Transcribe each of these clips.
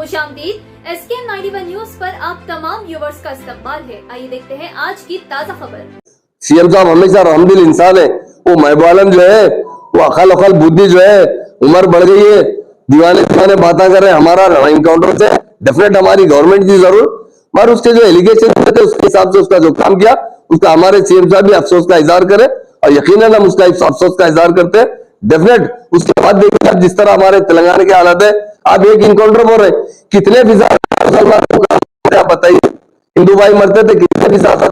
खुशामदीद SK91 news पर आप तमाम व्यूवर्स का इस्तकबाल है। आइए देखते हैं आज की ताजा खबर। सीएम साहब हमेशा रहमदिल इंसान है। वो महबूब जो है वो अकल बुद्धि जो है, उम्र बढ़ गई है, दीवाने बातें कर रहे हैं। हमारा इनकाउंटर से डेफिनेट हमारी गवर्नमेंट की जरूर, मगर उसके जो एलिगेशन थे उसके हिसाब से उसका जो काम किया उसका हमारे सीएम साहब भी अफसोस का इजहार करे और यकीनन हम उसका अफसोस का इजहार करते हैं। डेफिनेट उसके बाद देखिए अब जिस तरह हमारे तेलंगाना के हालत है, आप एक इनकाउंटर बोल रहे कितने फीसद मुसलमान को आप बताइए, हिंदू भाई मरते थे कितने फीसद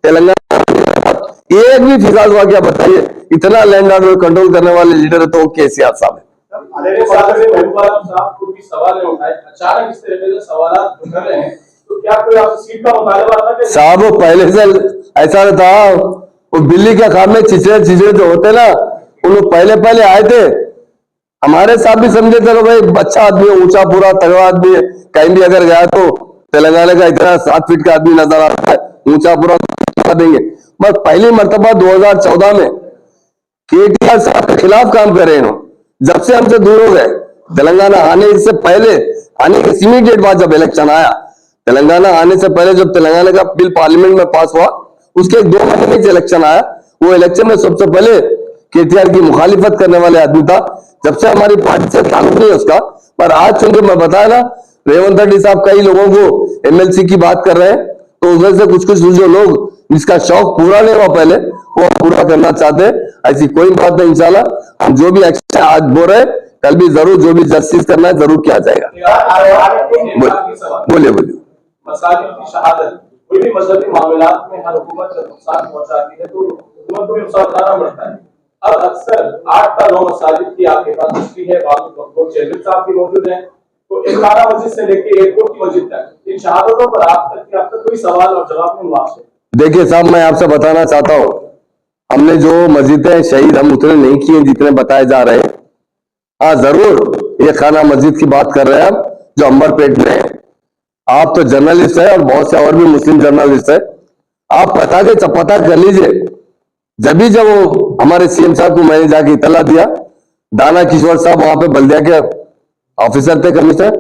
तेलंगाना, एक भी फीसद हुआ क्या बताइए। इतना लैंड ऑर्डर कंट्रोल करने वाले लीडर है तो केसीआर साहब है। अचानक इस तरह के सवाल उठ रहे हैं, तो क्या कोई आपसे सीट का मुतालबा था? साहब वो पहले से ऐसा था, वो बिल्ली के खाब में चिचड़े जो होते ना, उन लोग पहले आए थे। हमारे साहब भी समझे थे भाई अच्छा आदमी है, ऊंचा पूरा तगड़ा आदमी है, कहीं भी अगर गया तो तेलंगाना का इतना 7 फीट का आदमी नजर आता है, ऊंचा पूरा देंगे। बस पहली मर्तबा 2014 में केटीआर साहब के खिलाफ काम कर रहे हैं। जब से हमसे दूर हो गए, तेलंगाना आने से पहले, आने के इमीडिएट बाद जब इलेक्शन आया, तेलंगाना आने से पहले जब तेलंगाना का बिल पार्लियामेंट में पास हुआ, उसके 2 महीने में इलेक्शन आया। वो इलेक्शन में सबसे पहले केटीआर की मुखालिफत करने वाले आदमी था। जब से हमारी पार्टी से ताल्लुक नहीं है उसका, पर आज चूंकि मैं बताया ना, रेवंत रेड्डी साहब कई लोगों को एमएलसी की बात कर रहे हैं, तो उसमें से कुछ जो लोग जिसका शौक पूरा नहीं हुआ पहले, वो पूरा करना चाहते हैं। ऐसी कोई बात नहीं, इंशाल्लाह हम जो भी एक्शन आज बोल रहे हैं, कल भी जरूर जो भी जस्टिस करना है जरूर किया जाएगा। बोलिए मसाजिद की शहादत, कोई भी मजहबी मामलात में हर हुकूमत जब नुकसान पहुंचाती है तो हुकूमत को भी नुकसान उठाना पड़ता है। अब अक्सर 8 या 9 मसाजिद की आपके पास हिस्ट्री है, चेयरमैन साहब भी मौजूद है, तो 11 मस्जिद से लेकर एयरपोर्ट की मस्जिद तक, इन शहादतों पर आप तक कोई सवाल और जवाब नहीं हुआ आपसे? देखिए साहब, मैं आपसे बताना चाहता हूँ, हमने जो मस्जिदें शहीद हम उतने नहीं किए जितने बताए जा रहे हैं। हाँ जरूर, ये खाना मस्जिद की बात कर रहे हैं आप, जो अंबरपेट में है। आप तो जर्नलिस्ट है और बहुत से और भी मुस्लिम जर्नलिस्ट है, आप पता कर लीजिए। जब वो हमारे सीएम साहब को मैंने जाके इतला दिया, दाना किशोर साहब वहां पे बल्दिया के ऑफिसर थे, कमिश्नर,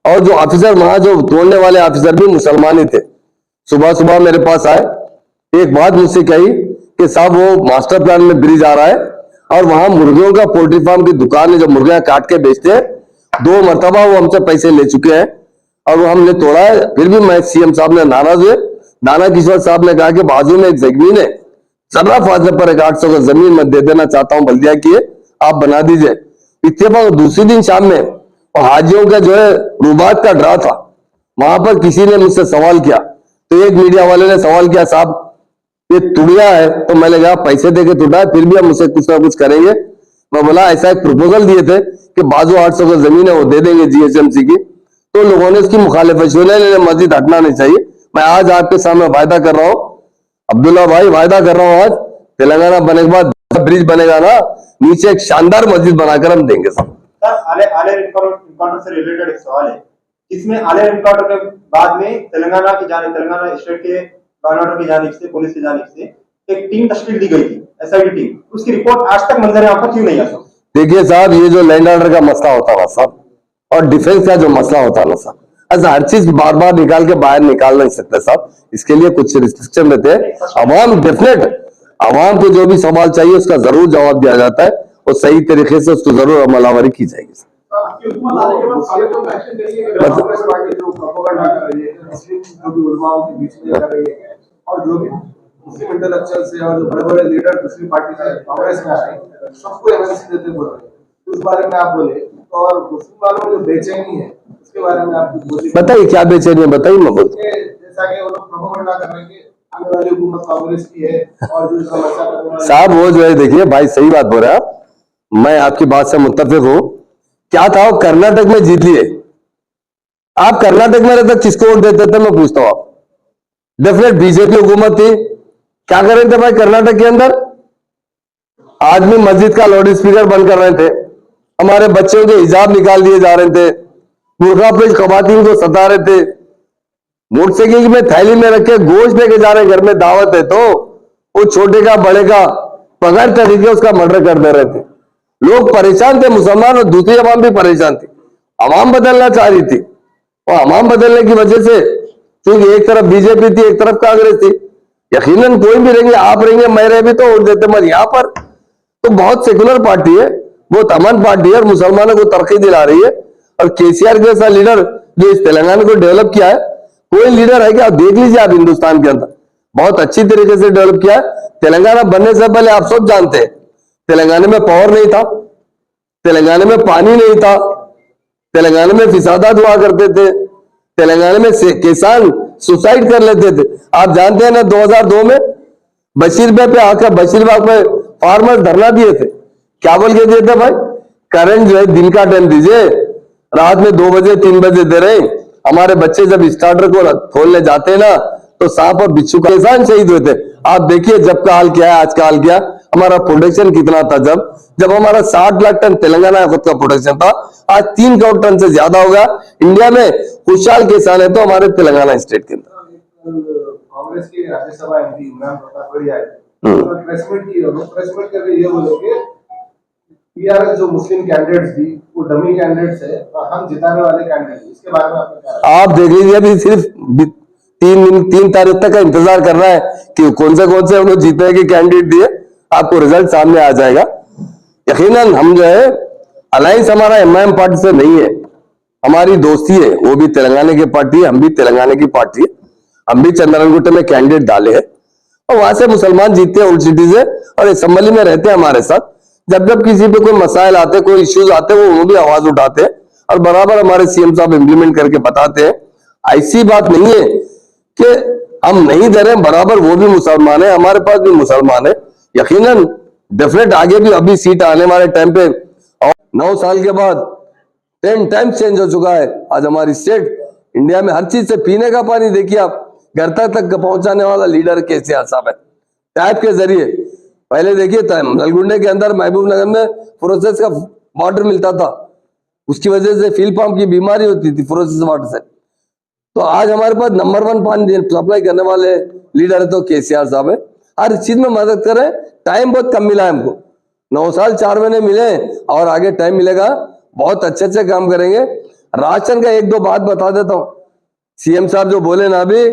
और जो ऑफिसर वहां जो तोड़ने वाले ऑफिसर भी मुसलमान ही थे। सुबह मेरे पास आए, एक बात मुझसे कही कि साहब वो मास्टर प्लान में ब्रिज आ रहा है और वहां मुर्गियों का पोल्ट्री फार्म की दुकान है, जो मुर्गियां काट के बेचते हैं, 2 मरतबा वो हमसे पैसे ले चुके हैं और वो हमने तोड़ा है। फिर भी मैं सीएम साहब ने नाराज हुए। दाना किशोर साहब ने कहा कि बाजू में एक जमीन है, जरा फासले पर एक 800 का जमीन मैं दे देना चाहता हूं बल्दिया की है, आप बना दीजिए। इत्तेफाक दूसरी दिन शाम में और हाजियों का जो है रुबात का ड्रा था, वहां पर किसी ने मुझसे सवाल किया, तो एक मीडिया वाले ने सवाल किया, साहब ये टुड़िया है, तो मैंने कहा पैसे देके टूटा है, फिर भी हम मुझसे कुछ ना कुछ करेंगे। मैं बोला ऐसा एक प्रपोजल दिए थे कि बाजू 800 का जमीन है वो दे देंगे जीएचएमसी की, तो लोगों ने उसकी मुखालिफत की, मस्जिद हटना नहीं चाहिए। मैं आज आपके सामने वायदा कर रहा हूँ अब्दुल्ला भाई, वायदा कर रहा हूँ, आज तेलंगाना बने के बाद ब्रिज बनेगा ना, नीचे एक शानदार मस्जिद बनाकर हम देंगे सब। आले इनकाउंटर से रिलेटेड एक सवाल है, इसमें आले इनकाउंटर के बाद में तेलंगाना स्टेट के गवर्नर की जानिब से, पुलिस की जानिब से एक टीम तश्कील दी गई थी, एसआईटी टीम, उसकी रिपोर्ट आज तक मंजर आंखों क्यों नहीं आई? देखिए साहब, ये जो लैंड ऑर्डर का मसला होता है साहब, और डिफेंस का जो मसला होता है ना साहब, ऐसा हर चीज बार निकाल के बाहर निकाल नहीं सकते साहब, इसके लिए कुछ रिस्ट्रिक्शन रहते हैं। अवाम डेफिनेट, अवाम को जो भी सवाल चाहिए उसका जरूर जवाब दिया जाता है और सही तरीके से उसको जरूर अमलावरी की जाएगी। और जो भी मुस्लिम इंटेलेक्चुअल से और जो बड़े लीडर दूसरी पार्टी से कांग्रेस में आए, सबको एमएलसी देते बोल रहे हैं, उस बारे में आप बोले। और मुस्लिम वालों में जो बेचैनी है उसके बारे में आप बताइए, क्या बेचैनी है बताइए। मैं बोलता जैसा कि वो लोग प्रोपेगेंडा कर रहे हैं कि आने वाली हुकूमत कांग्रेस की है और जो समस्या साहब वो जो है, देखिए भाई सही बात बोल रहे हैं आप, मैं आपकी बात से मुत्तफिक हूँ। क्या था, वो कर्नाटक में जीत लिए, आप कर्नाटक में रहते किसको वोट देते थे मैं पूछता हूँ? आप डेफिनेट बीजेपी हुकूमत थी, क्या कर रहे थे भाई कर्नाटक के अंदर? आदमी मस्जिद का लाउड स्पीकर बंद कर रहे थे, हमारे बच्चों के हिजाब निकाल दिए जा रहे थे, बुर्का पे खवातीन को सता रहे थे, मोटरसाइकिल में थैली में रख के गोश्त लेके जा रहे, घर में दावत है तो वो छोटे का बड़े का बगैर तरीके उसका मर्डर कर दे रहे थे। लोग परेशान थे, मुसलमान और दूसरी अवाम भी परेशान थी, अवाम बदलना चाह रही थी। और हमाम बदलने की वजह से, क्योंकि एक तरफ बीजेपी थी, एक तरफ कांग्रेस थी, यकीनन कोई भी रहेंगे, आप रहेंगे, मैं रहे भी तो वोट देते, मगर यहाँ पर तो बहुत सेकुलर पार्टी है, बहुत अमन पार्टी है और मुसलमानों को तरक्की दिला रही है। और केसीआर जैसा लीडर जो इस तेलंगाना को डेवलप किया है, कोई लीडर है कि आप देख लीजिए, आप हिंदुस्तान के अंदर बहुत अच्छी तरीके से डेवलप किया है। तेलंगाना बनने से पहले आप सब जानते हैं, तेलंगाना में पावर नहीं था, तेलंगाना में पानी नहीं था, तेलंगाना में फिसादात हुआ करते थे, तेलंगाना में किसान सुसाइड कर लेते थे। आप जानते हैं ना 2002 में बशीरबाग पे आकर बशीरबाग में फार्मर धरना दिए थे, क्या बोल के दिए थे भाई, करंट जो है दिन का टाइम दीजिए, रात में 2 बजे 3 बजे दे रहे। हमारे बच्चे जब स्टार्टर को खोलने जाते हैं ना तो सांप और बिच्छू का किसान शहीद हुए थे। आप देखिए जब का हाल क्या है, आज का हाल क्या, हमारा प्रोडक्शन कितना था, जब हमारा 60 लाख टन तेलंगाना खुद का प्रोडक्शन था, आज 3 करोड़ टन से ज्यादा होगा। इंडिया में खुशहाल किसान है तो हमारे तेलंगाना स्टेट के अंदर। कांग्रेस के राज्यसभा एमपी इमरान प्रताप गढ़ी आए, प्रेस मीट की, प्रेस मीट करके ये बोले कि टीआरएस जो मुस्लिम कैंडिडेट्स थी वो डमी कैंडिडेट्स है और हम जिताने वाले कैंडिडेट, इसके बारे में आपका क्या है? आप देख लीजिए, अभी सिर्फ 3 तारीख तक का इंतजार कर रहा है कि कौन से हम लोग जीतने के कैंडिडेट दिए, आपको रिजल्ट सामने आ जाएगा। यकीनन हम जो है अलायंस हमारा एमआईएम पार्टी से नहीं है, हमारी दोस्ती है, वो भी तेलंगाना की पार्टी है, हम भी तेलंगाना की पार्टी है, हम भी चंद्रनगुट्टे में कैंडिडेट डाले हैं और वहां से मुसलमान जीतते हैं ओल्ड सिटी से और असेंबली में रहते हैं हमारे साथ। जब किसी पे कोई मसाइल आते, कोई इश्यूज आते हैं, वो भी आवाज उठाते हैं और बराबर हमारे सीएम साहब इंप्लीमेंट करके बताते हैं। ऐसी बात नहीं है कि हम नहीं दे रहे, बराबर वो भी मुसलमान है, हमारे पास भी मुसलमान है। यकीनन डेफिनेट आगे भी अभी सीट आने वाले टाइम पे, और 9 साल के बाद 10 टाइम्स चेंज हो चुका है आज हमारी स्टेट। इंडिया में हर चीज से पीने का पानी देखिए आप, घर तक पहुंचाने वाला लीडर केसीआर साहब है। टैप के जरिए पहले देखिए नलगुंडे के अंदर महबूब नगर में प्रोसेस का वाटर मिलता था, उसकी वजह से फील पंप की बीमारी होती थी प्रोसेस वाटर से। तो आज हमारे पास नंबर 1 पानी सप्लाई करने वाले लीडर है तो केसीआर साहब है। हर चीज में मदद करें, टाइम बहुत कम मिला है हमको, 9 साल 4 महीने मिले और आगे टाइम मिलेगा, बहुत अच्छे काम करेंगे। राशन का 1-2 बात बता देता हूँ, सीएम साहब जो बोले ना अभी,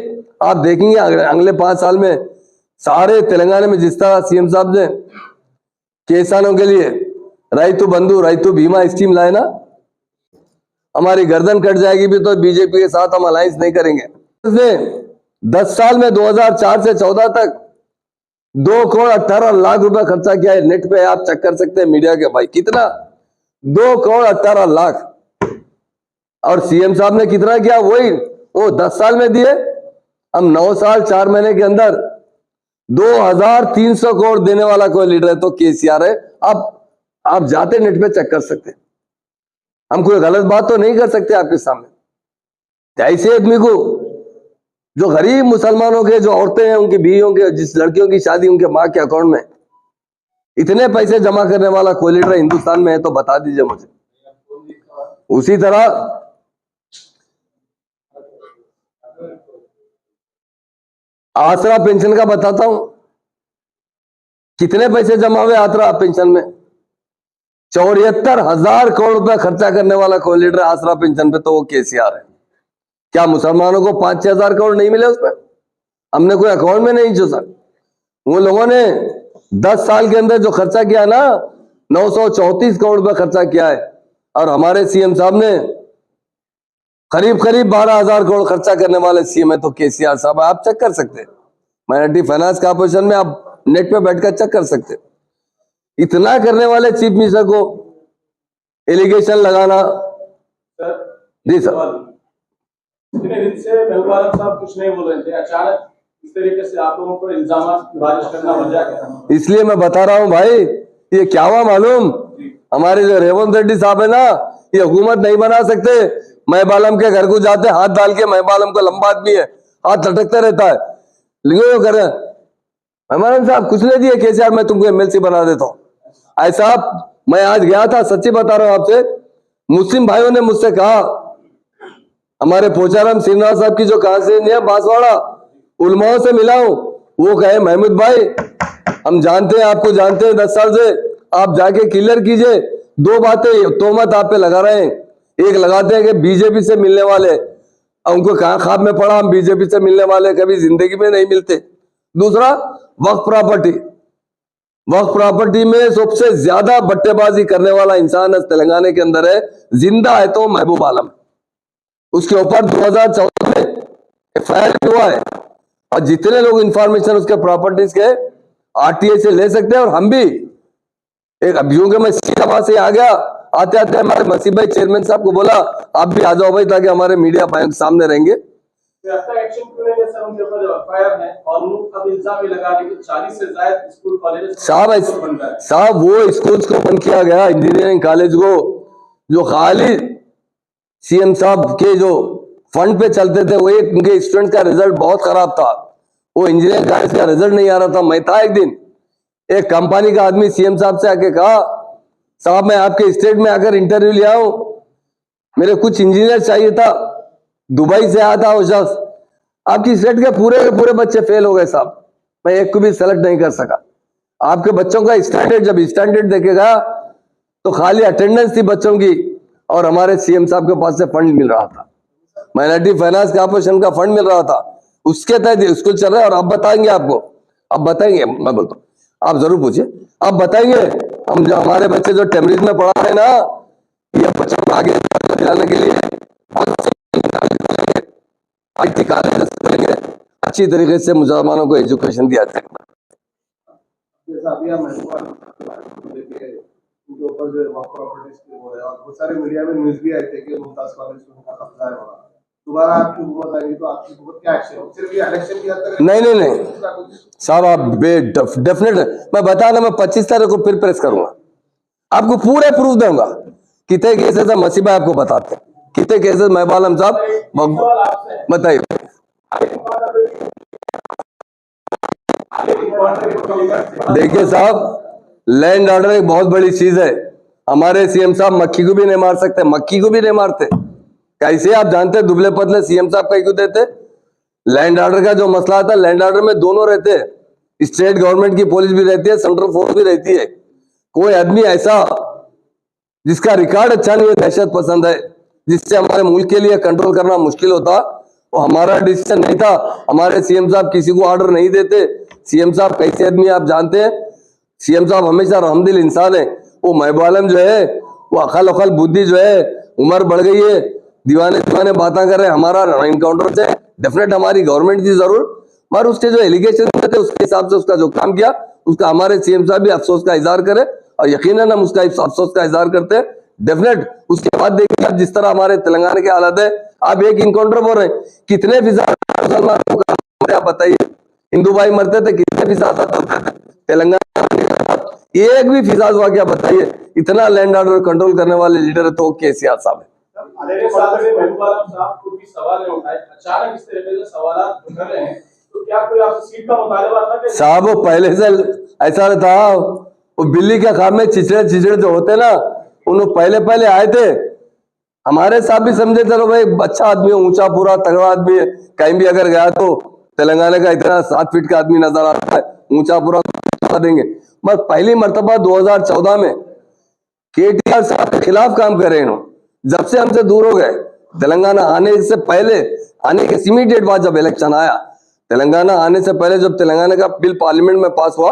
आप देखेंगे अगले 5 साल में सारे तेलंगाना में जिस तरह सीएम साहब ने किसानों के लिए रैतु बंधु रैतु बीमा स्कीम लाए ना, हमारी गर्दन कट जाएगी भी तो बीजेपी के साथ हम अलायंस नहीं करेंगे। 10 साल में 2004 से 14 तक 2 करोड़ 18 लाख रुपए खर्चा किया है। नेट पे आप चेक कर सकते हैं मीडिया के भाई, कितना 2 करोड़ 18 लाख। और सीएम साहब ने कितना किया, वही वो 10 साल में दिए। हम 9 साल 4 महीने के अंदर 2300 करोड़ देने वाला कोई लीडर है तो केसीआर है। आप जाते नेट पे चेक कर सकते हैं, हम कोई गलत बात तो नहीं कर सकते आपके सामने। ऐसे आदमी को जो गरीब मुसलमानों के जो औरतें हैं, उनकी बीवियों के, जिस लड़कियों की शादी उनके माँ के अकाउंट में इतने पैसे जमा करने वाला कोई लीडर हिंदुस्तान में है तो बता दीजिए मुझे। उसी तरह आसरा पेंशन का बताता हूं, कितने पैसे जमा हुए आसरा पेंशन में, 74,000 करोड़ रुपए खर्चा करने वाला कोई लीडर आसरा पेंशन पे तो वो केसीआर है। क्या मुसलमानों को 5-6 हजार करोड़ नहीं मिले उसमें? हमने कोई अकाउंट में नहीं जोसा। वो लोगों ने 10 साल के अंदर जो खर्चा किया ना, 934 करोड़ रुपए खर्चा किया है। और हमारे सीएम साहब ने करीब 12,000 करोड़ खर्चा करने वाले सीएम है तो केसीआर साहब, आप चेक कर सकते हैं। माइनॉरिटी फाइनेंस कॉर्पोरेशन में आप नेट पे बैठकर चेक कर सकते हैं। इतना करने वाले चीफ मिनिस्टर को एलिगेशन लगाना। जी सर, इतने दिन से महबूब आलम साहब कुछ नहीं बोल रहे थे, अचानक इस तरीके से आप लोगों को इल्जाम की बारिश करना वजह क्या? इसलिए मैं बता रहा हूं भाई, ये क्या हुआ मालूम, हमारे जो रेवंत रेड्डी साहब है ना, ये हुकूमत नहीं बना सकते। महबूब आलम के घर को जाते हाथ डाल के, महबूब आलम को लंबा आदमी है, हाथ लटकता रहता है, लेकिन कर महबूब आलम साहब कुछ नहीं दिए केसीआर, मैं तुमको एमएलसी बना देता हूँ। ऐसा मैं आज गया था, सच्ची बता रहा हूं आपसे, मुस्लिम भाइयों ने मुझसे कहा, हमारे पोचाराम श्रीनिवास साहब की जो कांस्टिट्यूएंसी है बांसवाड़ा, उलमाओं से मिला हूं, वो कहे महमूद भाई हम जानते हैं, आपको जानते हैं 10 साल से, आप जाके क्लियर कीजिए। 2 बातें तोहमत आप पे लगा रहे हैं, एक लगाते हैं कि बीजेपी से मिलने वाले उनको कहाँ ख्वाब में पड़ा हम बीजेपी से मिलने वाले, कभी जिंदगी में नहीं मिलते। दूसरा, वक्फ प्रॉपर्टी में सबसे ज्यादा बट्टेबाजी करने वाला इंसान तेलंगाना के अंदर है, जिंदा है तो महबूब आलम। उसके ऊपर 2014 में FIR हुआ है, और जितने लोग इंफॉर्मेशन उसके प्रॉपर्टीज के RTA से ले सकते हैं। और हम भी एक अभियोग में सीधा वहां से आ गया, आते आते हमारे मसीह भाई चेयरमैन साहब को बोला आप भी आ जाओ भाई, ताकि हमारे मीडिया भाइयों के सामने रहेंगे। एक्शन क्यों नहीं है सर उनके ऊपर FIR है, और उनको अब इल्जाम भी लगा रहे कि 40 से ज्यादा स्कूल कॉलेज साहब वो स्कूल्स को बंद किया गया, इंजीनियरिंग कॉलेज को, जो खाली CM साहब के जो फंड पे चलते थे, वो एक उनके स्टूडेंट का रिजल्ट बहुत खराब था, वो इंजीनियरिंग कॉलेज का रिजल्ट नहीं आ रहा था। मैं था एक दिन, एक कंपनी का आदमी CM साहब से आके कहा साहब मैं आपके स्टेट में आकर इंटरव्यू लिया हूं, मेरे कुछ इंजीनियर चाहिए था, दुबई से आया था वो शख्स, आपकी स्टेट के पूरे बच्चे फेल हो गए साहब, मैं एक को भी सेलेक्ट नहीं कर सका। आपके बच्चों का स्टैंडर्ड जब स्टैंडर्ड देखेगा तो खाली अटेंडेंस थी बच्चों की, और हमारे CM साहब के पास से फंड मिल रहा था, माइनॉरिटी फाइनेंस कॉर्पोरेशन का फंड मिल रहा था, उसके तहत स्कूल चल रहा है। और अब बताएंगे आपको, अब बताएंगे, मैं बोलता हूँ आप जरूर पूछिए, अब बताएंगे हम जो हमारे बच्चे जो टेमरिज में पढ़ा रहे ना, ये बच्चों को आगे दिलाने के लिए IT कॉलेज करेंगे, अच्छी तरीके से मुसलमानों को एजुकेशन दिया जाएगा। जैसा अभी हम देखिए उनके ऊपर जो वक्फ प्रॉपर्टीज के हो रहे हैं, और बहुत सारे मीडिया में न्यूज भी आए थे कि मुमताज कॉलेज में उनका कब्जा है वहाँ, दोबारा आपकी हुकूमत आएगी तो आपकी हुकूमत क्या एक्शन हो? सिर्फ ये इलेक्शन की हद तक नहीं साहब, आप डेफिनेट मैं बता रहा, मैं 25 तारीख को फिर प्रेस करूंगा, आपको पूरे प्रूफ दूंगा, कितने केसेस है मसीबा आपको बताते हैं, कितने केसेस महबूब आलम साहब बताइए। देखिए साहब, लैंड ऑर्डर एक बहुत बड़ी चीज है, हमारे CM साहब मक्खी को भी नहीं मार सकते, मक्खी को भी नहीं मारते, कैसे आप जानते हैं दुबले पतले CM साहब कहीं क्यों देते? लैंड ऑर्डर का जो मसला आता है, लैंड ऑर्डर में दोनों रहते हैं, स्टेट गवर्नमेंट की पुलिस भी रहती है, सेंट्रल फोर्स भी रहती है। कोई आदमी ऐसा जिसका रिकॉर्ड अच्छा नहीं है, दहशत पसंद है, जिससे हमारे मुल्क के लिए कंट्रोल करना मुश्किल होता, वो हमारा डिसीजन नहीं था। हमारे CM साहब किसी को ऑर्डर नहीं देते। CM साहब कैसे आदमी आप जानते हैं, CM साहब हमेशा रहमदिल इंसान है। वो महबूब आलम जो है वो अकल बुद्धि जो है, उम्र बढ़ गई है, दीवाने बातें कर रहे हैं, हमारा इनकाउंटर से डेफिनेट हमारी गवर्नमेंट थी जरूर, मगर उसके जो एलिगेशन थे उसके हिसाब से उसका जो काम किया, उसका हमारे CM साहब भी अफसोस का इजहार करे, और यकीनन हम उसका अफसोस का इजहार करते हैं डेफिनेट। उसके बाद देखिए अब जिस तरह हमारे तेलंगाना के हालात है, आप एक इनकाउंटर बोल रहे हैं, कितने फीसद मुसलमानों का आप बताइए, हिंदू भाई मरते थे कितने फीसद तेलंगाना, एक भी फीसद हुआ क्या बताइए? इतना लैंड ऑर्डर कंट्रोल करने वाले लीडर तो KCR साहब है। महबूब आलम साहब को भी सवाल नहीं उठाए, अचानक इस तरह के सवाल उठ रहे हैं, तो क्या कोई आपसे सीट का मुतालबा था? साहब वो पहले से ऐसा था, वो बिल्ली के खाब में चिचड़े जो होते ना, उन्होंने पहले आए थे, हमारे साहब भी समझे चलो भाई अच्छा आदमी है, ऊंचा पूरा तगड़ा आदमी है, कहीं भी अगर गया तो तेलंगाना का इतना 7 फीट का आदमी नजर आता है, ऊंचा पूरा देंगे। मगर पहली मर्तबा 2014 में KTR साहब के खिलाफ काम कर रहे हैं, जब से हमसे दूर हो गए। तेलंगाना आने से पहले, आने के इमीडिएट बाद जब इलेक्शन आया, तेलंगाना आने से पहले जब तेलंगाना का बिल पार्लियामेंट में पास हुआ,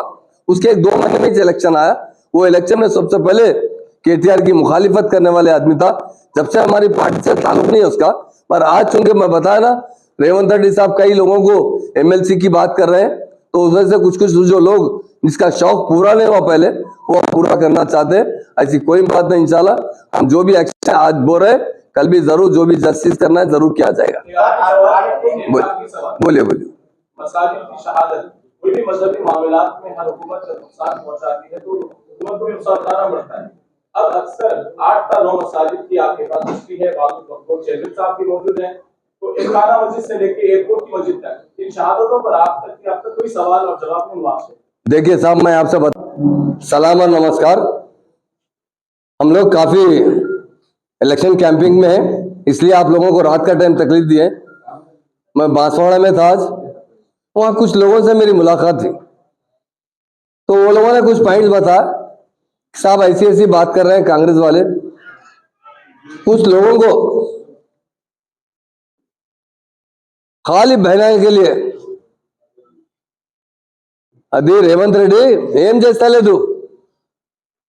उसके 1-2 महीने में इलेक्शन आया, वो इलेक्शन में सबसे पहले KTR की मुखालिफत करने वाले आदमी था। जब से हमारी पार्टी से ताल्लुक नहीं है उसका, पर आज चूंकि मैं बताया ना, रेवंत रेड्डी साहब कई लोगों को MLC की बात कर रहे हैं, तो उसमें से कुछ जो लोग जिसका शौक पूरा नहीं हुआ पहले, वो पूरा करना चाहते हैं। ऐसी कोई बात नहीं, इंशाल्लाह हम जो भी एक्शन आज बोल रहे हैं, कल भी जरूर जो भी जस्टिस करना है जरूर किया जाएगा। बोलिए। मसाजिद की शहादत, कोई भी मजहबी मामलात में हर हुकूमत जब नुकसान पहुंचाती है तो हुकूमत को भी नुकसान उठाना पड़ता है। अब अक्सर 8 या 9 मसाजिद की आपके पास हिस्ट्री है, चेयरमैन साहब भी मौजूद हैं, तो एक खाना मस्जिद से लेके एयरपोर्ट की मस्जिद तक, इन शहादतों पर आप तक कोई सवाल और जवाब नहीं हुआ आपसे? देखिए साहब, मैं आपसे सलाम और नमस्कार। हम लोग काफी इलेक्शन कैंपिंग में है, इसलिए आप लोगों को रात का टाइम तकलीफ दी है। मैं बांसवाड़ा में था आज, वहां कुछ लोगों से मेरी मुलाकात थी, तो वो लोगों ने कुछ पॉइंट्स बताया, साहब ऐसी बात कर रहे हैं कांग्रेस वाले, कुछ लोगों को ఖాళీ బహనాయి के लिए అది రేవంత్ రెడ్డి ఏం చేస్తలేదు.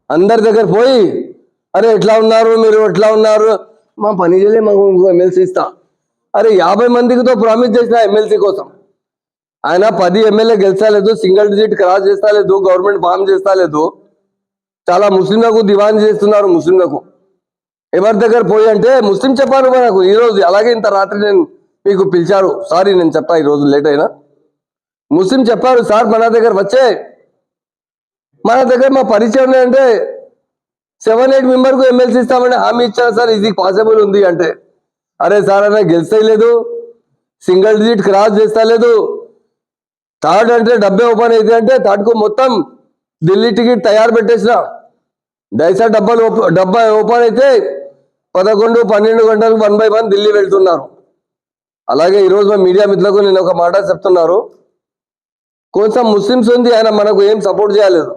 అందరి దగ్గర పోయి అరే ఎట్లా ఉన్నారు మీరు, ఎట్లా ఉన్నారు, మా పని చేయలే, మాకు ఎమ్మెల్సీ ఇస్తా. అరే 50 మందికితో ప్రామిస్ చేసిన ఎమ్మెల్సీ కోసం. ఆయన 10 ఎమ్మెల్యే గెలిచలేదు, సింగిల్ డిజిట్ క్రాస్ చేస్తలేదు, గవర్నమెంట్ ఫామ్ చేస్తలేదు. చాలా ముస్లింలకు దివాన్ చేస్తున్నారు. ముస్లింలకు ఎవరి దగ్గర పోయి అంటే ముస్లిం చెప్పారు మనకు ఈరోజు. అలాగే ఇంత రాత్రి నేను మీకు పిలిచారు, సారీ నేను చెప్పా ఈరోజు లేట్ అయినా. ముస్లిం చెప్పారు సార్ మన దగ్గర వచ్చే, మన దగ్గర మా పరిచయం అంటే 7-8 మెంబర్కు ఎమ్మెల్సీ ఇస్తామని హామీ ఇచ్చారు సార్, ఇది పాసిబుల్ ఉంది అంటే. అరే సార్ అన్న గెలిస్తే లేదు, సింగిల్ డిజిట్ క్రాస్ చేస్తా లేదు, థర్డ్ అంటే డబ్బే ఓపెన్ అయితే అంటే థర్డ్కు మొత్తం ఢిల్లీ టికెట్ తయారు పెట్టేసిన. డైసా డబ్బా ఓపెన్ అయితే 11-12 గంటలకు 1 by 1 ఢిల్లీ వెళ్తున్నారు. అలాగే ఈరోజు మా మీడియా మిత్రులకు నేను ఒక మాట చెప్తున్నారు, కొంచెం ముస్లిమ్స్ ఉంది ఆయన మనకు ఏం సపోర్ట్ చేయలేదు.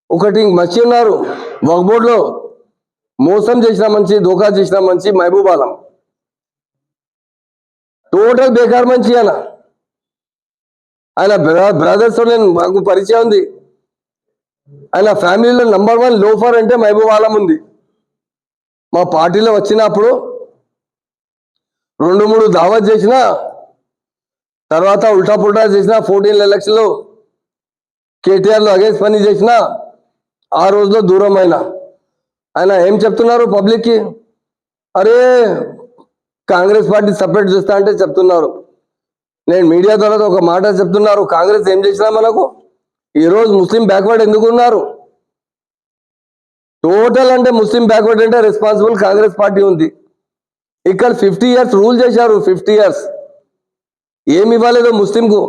ఒకటి మంచి ఉన్నారు వక్ఫ్ బోర్డులో మోసం చేసిన మంచి, ధోకా చేసిన మంచి మహబూబ్ ఆలం, టోటల్ బేకార్ మంచి. ఆయన బ్రదర్స్ నేను మాకు పరిచయం ఉంది. ఆయన ఫ్యామిలీలో నంబర్ 1 లోఫర్ అంటే మహబూబ్ ఆలం ఉంది. మా పార్టీలో వచ్చినప్పుడు 2-3 దావత్ చేసిన తర్వాత ఉల్టా పుల్టా చేసిన, 14 ఎలక్షన్లో కేటీఆర్లో అగేన్స్ పని చేసిన, ఆ రోజులో దూరం అయినా. ఆయన ఏం చెప్తున్నారు పబ్లిక్కి, అరే కాంగ్రెస్ పార్టీ సపరేట్ చేస్తా అంటే చెప్తున్నారు. నేను మీడియా ద్వారా ఒక మాట చెప్తున్నారు, కాంగ్రెస్ ఏం చేసినా మనకు ఈరోజు ముస్లిం బ్యాక్వర్డ్ ఎందుకు ఉన్నారు? టోటల్ అంటే ముస్లిం బ్యాక్వర్డ్ అంటే రెస్పాన్సిబుల్ కాంగ్రెస్ పార్టీ ఉంది. ఇక్కడ 50 years రూల్ చేశారు. 50 years ఏమి ఇవ్వలేదు ముస్లింకు.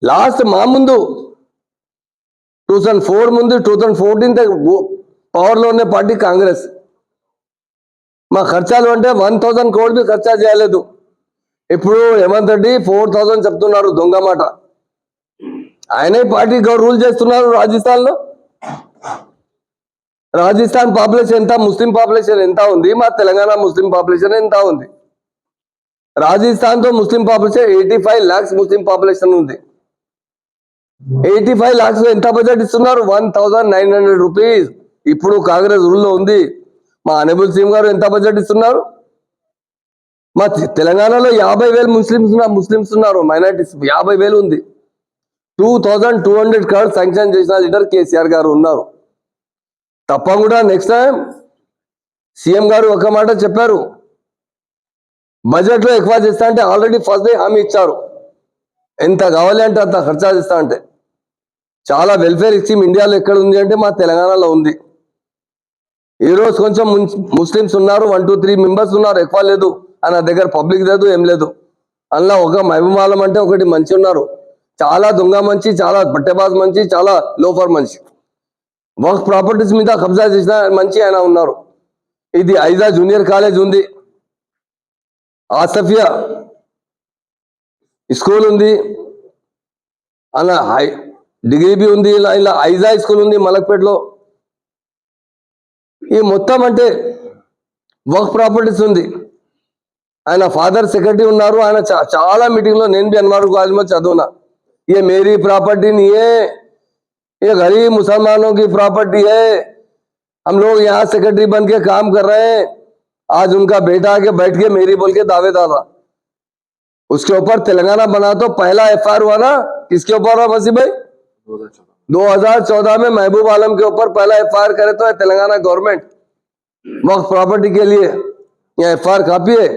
లాస్ట్ మా ముందు 2004 ముందు 2014 పవర్లో ఉన్న పార్టీ కాంగ్రెస్. మా ఖర్చాలు అంటే 1000 crore ఖర్చా చేయలేదు. ఇప్పుడు హేమంత్ రెడ్డి 4000 చెప్తున్నారు, దొంగ మాట. ఆయనే పార్టీ రూల్ చేస్తున్నారు రాజస్థాన్లో. రాజస్థాన్ పాపులేషన్ ఎంత, ముస్లిం పాపులేషన్ ఎంత ఉంది, మా తెలంగాణ ముస్లిం పాపులేషన్ ఎంత ఉంది? రాజస్థాన్తో Muslim population 85 lakhs Muslim population ఉంది. 85 lakhs ఎంత బడ్జెట్ ఇస్తున్నారు? 1900 రూపీస్. ఇప్పుడు కాంగ్రెస్ రూల్లో ఉంది. మా అనబుల్ సీఎం గారు ఎంత బడ్జెట్ ఇస్తున్నారు? మా తెలంగాణలో 50,000 ముస్లిమ్స్ ఉన్నారు, మైనారిటీస్ 50,000 ఉంది. 2200 crores శాంక్షన్ చేసిన లీడర్ కేసీఆర్ గారు ఉన్నారు. తప్పకుండా నెక్స్ట్ టైం సీఎం గారు ఒక మాట చెప్పారు, బడ్జెట్లో ఎక్కువ చేస్తా అంటే ఆల్రెడీ ఫస్ట్ డే హామీ ఇచ్చారు. ఎంత కావాలి అంటే అంత ఖర్చా చేస్తా అంటే. చాలా వెల్ఫేర్ స్కీమ్ ఇండియాలో ఎక్కడ ఉంది అంటే మా తెలంగాణలో ఉంది. ఈరోజు కొంచెం ముస్లిమ్స్ ఉన్నారు, 1-2-3 మెంబర్స్ ఉన్నారు, ఎక్కువ లేదు. ఆయన దగ్గర పబ్లిక్ లేదు, ఏం లేదు. అందులో ఒక మహబూబ్ ఆలం అంటే ఒకటి మంచి ఉన్నారు, చాలా దొంగ మంచి, చాలా బట్టెబాజ్ మంచి, చాలా లోఫర్ మంచి. వక్ఫ్ ప్రాపర్టీస్ మీద కబ్జా చేసిన మంచి ఆయన ఉన్నారు. ఇది ఐజా జూనియర్ కాలేజ్ ఉంది, ఆసఫియా స్కూల్ ఉంది, అలా డిగ్రీ బి ఉంది, ఇలా ఐజా స్కూల్ ఉంది మలక్పేటలో. ఈ మొత్తం అంటే వక్ఫ్ ప్రాపర్టీస్ ఉంది. ఆయన ఫాదర్ సెక్రటరీ ఉన్నారు. ఆయన చాలా మీటింగ్లో నేను भी अनवर कॉलेज में చదువునా. ये मेरी प्रॉपर्टी नहीं है, ये गरीब मुसलमानों की प्रॉपर्टी है, हम लोग यहाँ सेक्रेटरी बन के काम कर रहे हैं. आज उनका बेटा आके बैठ के मेरी बोल के दावेदार था. उसके ऊपर तेलंगाना बना तो पहला FIR हुआ ना, किसके ऊपर हुआ मसीह भाई? 2014 में महबूब आलम के ऊपर पहला FIR करे तो है तेलंगाना गवर्नमेंट वक्फ प्रॉपर्टी के लिए. यहाँ FIR काफी है.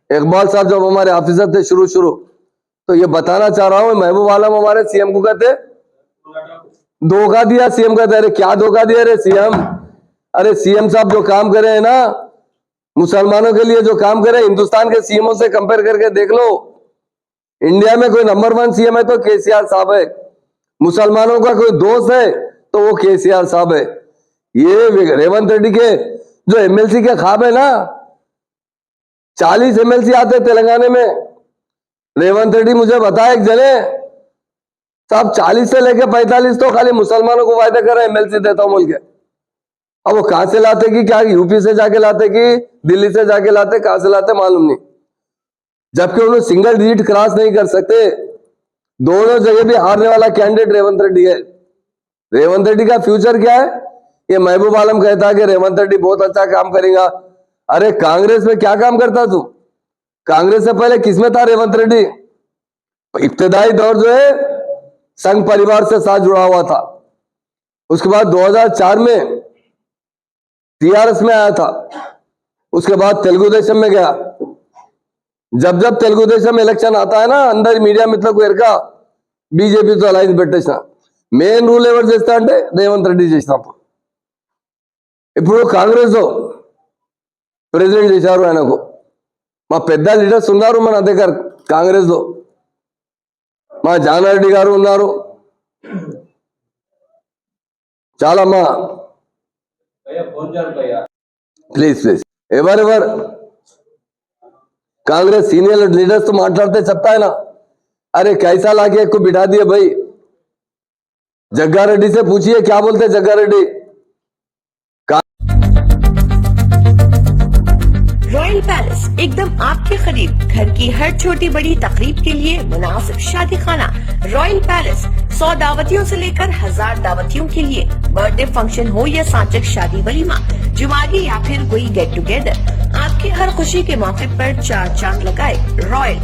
इकबाल साहब जब हमारे ऑफिसर थे शुरू, तो ये बताना चाह रहा हूँ, महबूब आलम हमारे सीएम को कहते धोखा दिया. सीएम कहते अरे क्या धोखा दिया रे सीएम? अरे सीएम साहब जो काम करे है ना मुसलमानों के लिए, जो काम करे हिंदुस्तान के सीएमओ से कंपेयर करके देख लो. इंडिया में कोई नंबर 1 सीएम है तो केसीआर साहब है. मुसलमानों का कोई दोस्त है तो वो केसीआर साहब है. ये रेवंत रेड्डी के जो MLC के ख्वाब है ना, 40 MLC आते तेलंगाना में. रेवंत रेड्डी मुझे बताया एक जने साहब 40 से लेके 45 तो खाली मुसलमानों को वायदा कर रहे MLC देता हूं बोल के. अब वो कहां से लाते कि क्या यूपी से जाके लाते कि दिल्ली से जाके लाते, कहां से लाते मालूम नहीं. जबकि उन्होंने सिंगल डिजिट क्रॉस नहीं कर सकते। दोनों जगह भी हारने वाला कैंडिडेट रेवंत रेड्डी है। रेवंत रेड्डी का फ्यूचर क्या है? ये महबूब आलम कहता है कि रेवंत रेड्डी बहुत अच्छा काम करेगा। अरे कांग्रेस में क्या काम करता तू? कांग्रेस से पहले किसमें था रेवंत रेड्डी? इब्तदाई दौर जो है संघ परिवार से साथ जुड़ा हुआ था। उसके बाद 2004 में टीआरएस में आया था। उसके बाद तेलुगु देशम में गया। जब जब तेलुगु देशम इलेक्शन आता है ना, अंदर मीडिया मित्र को एरका బీజేపీతో అలయన్స్ పెట్టేసిన మెయిన్ రూల్ ఎవరు చేస్తా అంటే రేవంత్ రెడ్డి చేసినప్పుడు. ఇప్పుడు కాంగ్రెస్ ప్రెసిడెంట్ చేశారు ఆయనకు. మా పెద్ద లీడర్స్ ఉన్నారు మన దగ్గర కాంగ్రెస్ లో. మా జానారెడ్డి గారు ఉన్నారు, చాలా మా ప్లీజ్ ఎవరెవరు कांग्रेस सीनियर लीडर्स तो माట్లాడితే చెప్తా है ना, अरे कैसा लाके को बिठा दिए भाई. जग्गा रेड्डी से पूछिए क्या बोलते जग्गा रेड्डी. रॉयल पैलेस एकदम आपके करीब. घर की हर छोटी बड़ी तकरीब के लिए मुनासिब शादी खाना. रॉयल पैलेस 100 दावतियों से लेकर 1000 दावतियों के लिए. बर्थडे फंक्शन हो या साचक शादी वलीमा, जुमारी या फिर कोई गेट टुगेदर, आपकी हर खुशी के मौके पर 4 चांद लगाए रॉयल.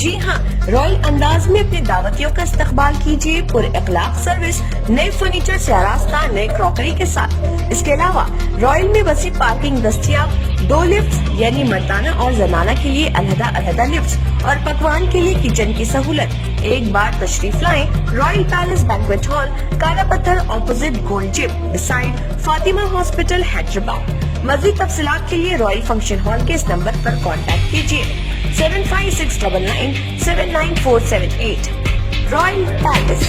जी हाँ, रॉयल अंदाज में अपने दावतियों का इस्तकबाल कीजिए. पुर इखलाक सर्विस, नए फर्नीचर से आरास्ता, नए क्रॉकरी के साथ. इसके अलावा रॉयल में वसी पार्किंग दस्तियाब, 2 लिफ्ट यानी मर्दाना और जनाना के लिए अलहदा लिफ्ट और पकवान के लिए किचन की सहूलत. एक बार तशरीफ लाएं royal palace banquet hall, Kala Patthar opposite gold gym, beside Fatima hospital, Hyderabad. मजीद तफसीलात के लिए रॉयल फंक्शन हॉल के इस नंबर पर कॉन्टैक्ट कीजिए 7569979478. Royal palace.